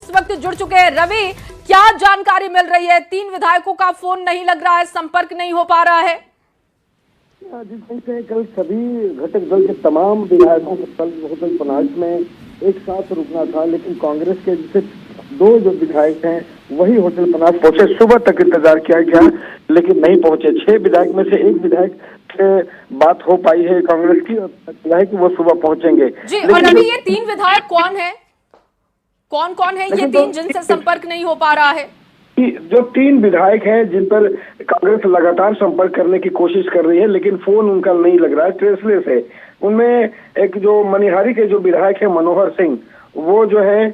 इस वक्त जुड़ चुके हैं रवि, क्या जानकारी मिल रही है? 3 विधायकों का फोन नहीं लग रहा है, संपर्क नहीं हो पा रहा है। कल सभी घटक दल के तमाम विधायकों को कल होटल पनाज में एक साथ रुकना था, लेकिन कांग्रेस के सिर्फ 2 जो विधायक हैं वही होटल पनाज पहुंचे। सुबह तक इंतजार किया गया लेकिन नहीं पहुंचे। 6 विधायक में से 1 विधायक से बात हो पाई है कांग्रेस की, और कि वो सुबह पहुंचेंगे जी। और अभी ये 3 विधायक कौन है, कौन कौन है ये 3 जिनसे संपर्क नहीं हो पा रहा है? जो 3 विधायक हैं जिन पर कांग्रेस लगातार संपर्क करने की कोशिश कर रही है, लेकिन फोन उनका नहीं लग रहा है, ट्रेसलेस है। उनमें एक जो मनिहारी के जो विधायक है मनोहर सिंह, वो जो है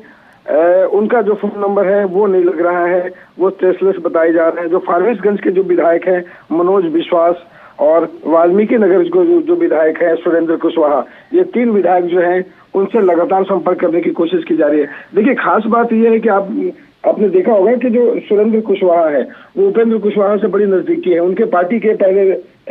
उनका जो फोन नंबर है वो नहीं लग रहा है, वो ट्रेसलेस बताए जा रहे हैं। जो फारबिसगंज के जो विधायक हैं मनोज विश्वास और वाल्मीकि नगर जो विधायक है सुरेंद्र कुशवाहा, ये 3 विधायक जो हैं उनसे लगातार संपर्क करने की कोशिश की जा रही है। देखिए, खास बात यह है कि आपने देखा होगा कि जो सुरेंद्र कुशवाहा है वो उपेंद्र कुशवाहा से बड़ी नजदीकी है, उनके पार्टी के पहले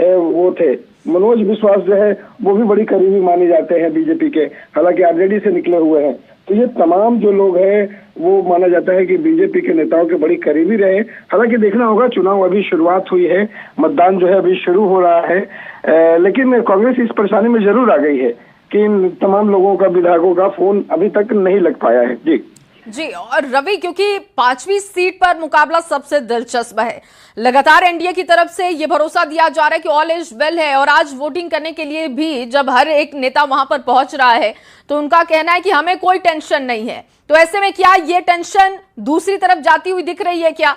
वो थे। मनोज विश्वास जो है वो भी बड़ी करीबी माने जाते हैं बीजेपी के, हालांकि आरजेडी से निकले हुए हैं। तो ये तमाम जो लोग हैं वो माना जाता है कि बीजेपी के नेताओं के बड़ी करीबी रहे। हालांकि देखना होगा, चुनाव अभी शुरुआत हुई है, मतदान जो है अभी शुरू हो रहा है, लेकिन कांग्रेस इस परेशानी में जरूर आ गई है कि इन तमाम लोगों का, विधायकों का फोन अभी तक नहीं लग पाया है। जी। और रवि, क्योंकि 5वीं सीट पर मुकाबला सबसे दिलचस्प है, लगातार एनडीए की तरफ से यह भरोसा दिया जा रहा है कि ऑल इज वेल है, और आज वोटिंग करने के लिए भी जब हर एक नेता वहां पर पहुंच रहा है तो उनका कहना है कि हमें कोई टेंशन नहीं है। तो ऐसे में क्या ये टेंशन दूसरी तरफ जाती हुई दिख रही है क्या?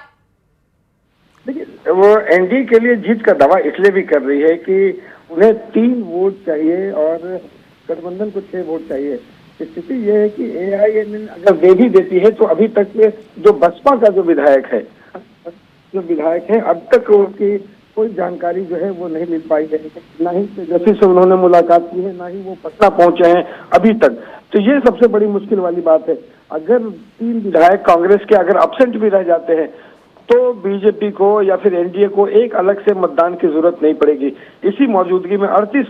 देखिए, वो एनडीए के लिए जीत का दावा इसलिए भी कर रही है कि उन्हें 3 वोट चाहिए और गठबंधन को 6 वोट चाहिए। स्थिति यह है कि एआईएमएल अगर दे भी देती है तो अभी तक जो बसपा का जो विधायक है अब तक उनकी कोई जानकारी जो है वो नहीं मिल पाई है, ना ही तेजस्वी से उन्होंने मुलाकात की है, ना ही वो पटना पहुंचे हैं अभी तक। तो ये सबसे बड़ी मुश्किल वाली बात है। अगर 3 विधायक कांग्रेस के अगर एब्सेंट भी रह जाते हैं तो बीजेपी को या फिर एनडीए को एक अलग से मतदान की जरूरत नहीं पड़ेगी। इसी मौजूदगी में 38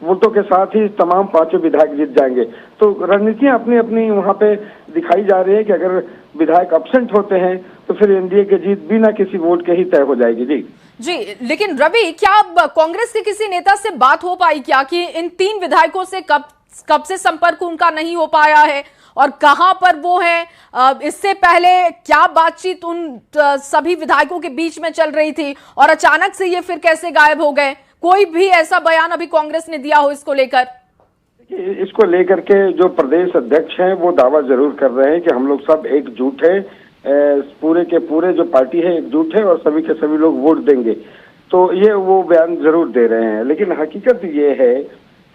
वोटों के साथ ही तमाम 5 विधायक जीत जाएंगे। तो रणनीतियां अपनी अपनी वहां पे दिखाई जा रही है कि अगर विधायक एब्सेंट होते हैं तो फिर एनडीए की जीत बिना किसी वोट के ही तय हो जाएगी। जी। लेकिन रवि, क्या कांग्रेस के किसी नेता से बात हो पाई क्या कि इन 3 विधायकों से कब से संपर्क उनका नहीं हो पाया है और कहां पर वो है? इससे पहले क्या बातचीत उन सभी विधायकों के बीच में चल रही थी और अचानक से ये फिर कैसे गायब हो गए? कोई भी ऐसा बयान अभी कांग्रेस ने दिया हो इसको लेकर? इसको लेकर के जो प्रदेश अध्यक्ष हैं वो दावा जरूर कर रहे हैं कि हम लोग सब एकजुट है, पूरे के पूरे जो पार्टी है एकजुट है और सभी के सभी लोग वोट देंगे। तो ये वो बयान जरूर दे रहे हैं, लेकिन हकीकत ये है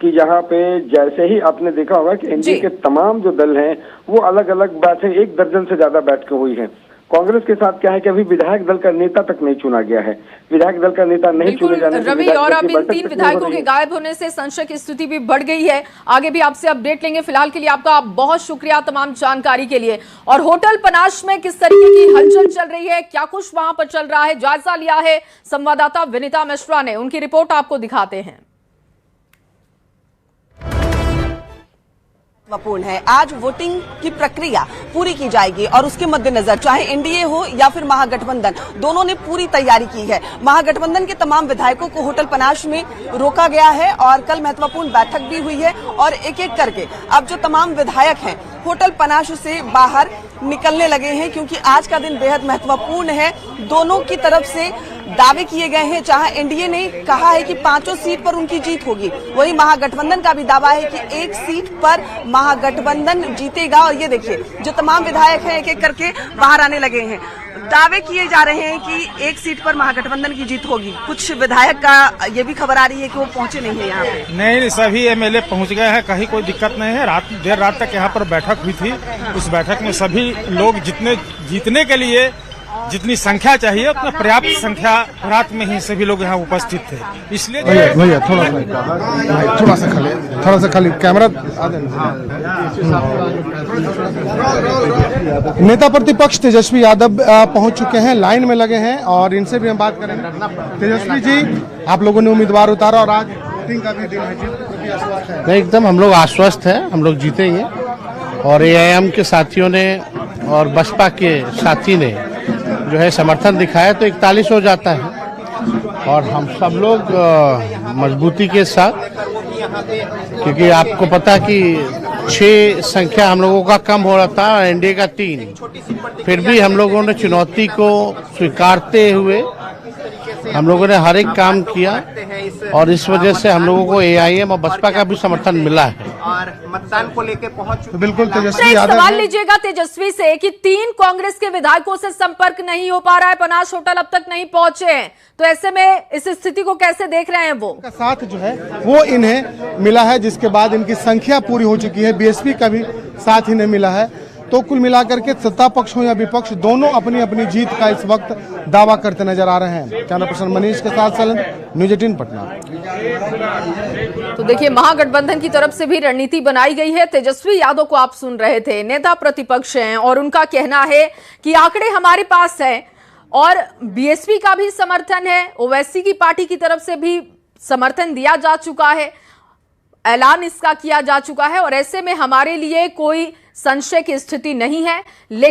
कि यहाँ पे जैसे ही आपने देखा होगा कि एनडीए के तमाम जो दल हैं वो अलग अलग बैठे, 1 दर्जन से ज्यादा बैठकें हुई हैं। कांग्रेस के साथ क्या है कि अभी विधायक दल का नेता तक नहीं चुना गया है, विधायक दल का नेता नहीं चुने जाने से रवि, और अब इन 3 विधायकों के गायब होने से संशय की स्थिति भी बढ़ गई है। आगे भी आपसे अपडेट लेंगे। फिलहाल के लिए आपका बहुत शुक्रिया तमाम जानकारी के लिए। और होटल पनाश में किस तरीके की हलचल चल रही है, क्या कुछ वहां पर चल रहा है, जायजा लिया है संवाददाता विनीता मिश्रा ने, उनकी रिपोर्ट आपको दिखाते हैं। महत्वपूर्ण है। आज वोटिंग की प्रक्रिया पूरी की जाएगी और उसके मद्देनजर चाहे एनडीए हो या फिर महागठबंधन, दोनों ने पूरी तैयारी की है। महागठबंधन के तमाम विधायकों को होटल पनाश में रोका गया है और कल महत्वपूर्ण बैठक भी हुई है और एक एक करके अब जो तमाम विधायक हैं होटल पनाश से बाहर निकलने लगे हैं, क्योंकि आज का दिन बेहद महत्वपूर्ण है। दोनों की तरफ से दावे किए गए हैं। जहां एनडीए ने कहा है कि 5 सीट पर उनकी जीत होगी, वही महागठबंधन का भी दावा है कि 1 सीट पर महागठबंधन जीतेगा। और ये देखिए, जो तमाम विधायक हैं एक एक करके बाहर आने लगे हैं। दावे किए जा रहे हैं कि 1 सीट पर महागठबंधन की जीत होगी। कुछ विधायक का ये भी खबर आ रही है कि वो पहुंचे नहीं है यहाँ पे। नहीं, सभी एमएलए पहुंच गए हैं, कहीं कोई दिक्कत नहीं है। देर रात तक यहाँ पर बैठक हुई थी। उस बैठक में सभी लोग जीतने के लिए जितनी संख्या चाहिए उतना पर्याप्त संख्या रात में ही सभी लोग यहाँ उपस्थित थे। इसलिए भैया थोड़ा सा खाली कैमरा। नेता प्रतिपक्ष तेजस्वी यादव पहुंच चुके हैं, लाइन में लगे हैं और इनसे भी हम बात करेंगे। तेजस्वी जी, आप लोगों ने उम्मीदवार उतारा और आज वोटिंग का भी दिन है। एकदम हम लोग आश्वस्त हैं, हम लोग जीतेंगे और एआईएम के साथियों ने और बसपा के साथी ने जो है समर्थन दिखाया तो 41 हो जाता है और हम सब लोग मजबूती के साथ, क्योंकि आपको पता कि 6 संख्या हम लोगों का कम हो रहा था, एनडीए का 3, फिर भी हम लोगों ने चुनौती को स्वीकारते हुए हम लोगों ने हर एक काम किया और इस वजह से हम लोगों को एआईएम और बसपा का भी समर्थन मिला है। और मतदान को लेकर पहुंच तो बिल्कुल तेजस्वी एक यादव सवाल लीजिएगा तेजस्वी से कि 3 कांग्रेस के विधायकों से संपर्क नहीं हो पा रहा है, पनाश होटल अब तक नहीं पहुंचे हैं, तो ऐसे में इस स्थिति को कैसे देख रहे हैं वो? का साथ जो है वो इन्हें मिला है, जिसके बाद इनकी संख्या पूरी हो चुकी है। बीएसपी का भी साथ इन्हें मिला है। तो कुल मिलाकर के सत्ता पक्ष हो या विपक्ष, दोनों अपनी अपनी जीत का इस वक्त दावा करते नजर आ रहे हैं। कैमरा पर्सन मनीष के साथ सलन, न्यूज़ 18 पटना। तो देखिए, महागठबंधन की तरफ से भी रणनीति बनाई गई है। तेजस्वी यादव को आप सुन रहे थे, नेता प्रतिपक्ष हैं और उनका कहना है कि आंकड़े हमारे पास हैं और बीएसपी का भी समर्थन है, ओवैसी की पार्टी की तरफ से भी समर्थन दिया जा चुका है, ऐलान इसका किया जा चुका है और ऐसे में हमारे लिए कोई संशय की स्थिति नहीं है। लेकिन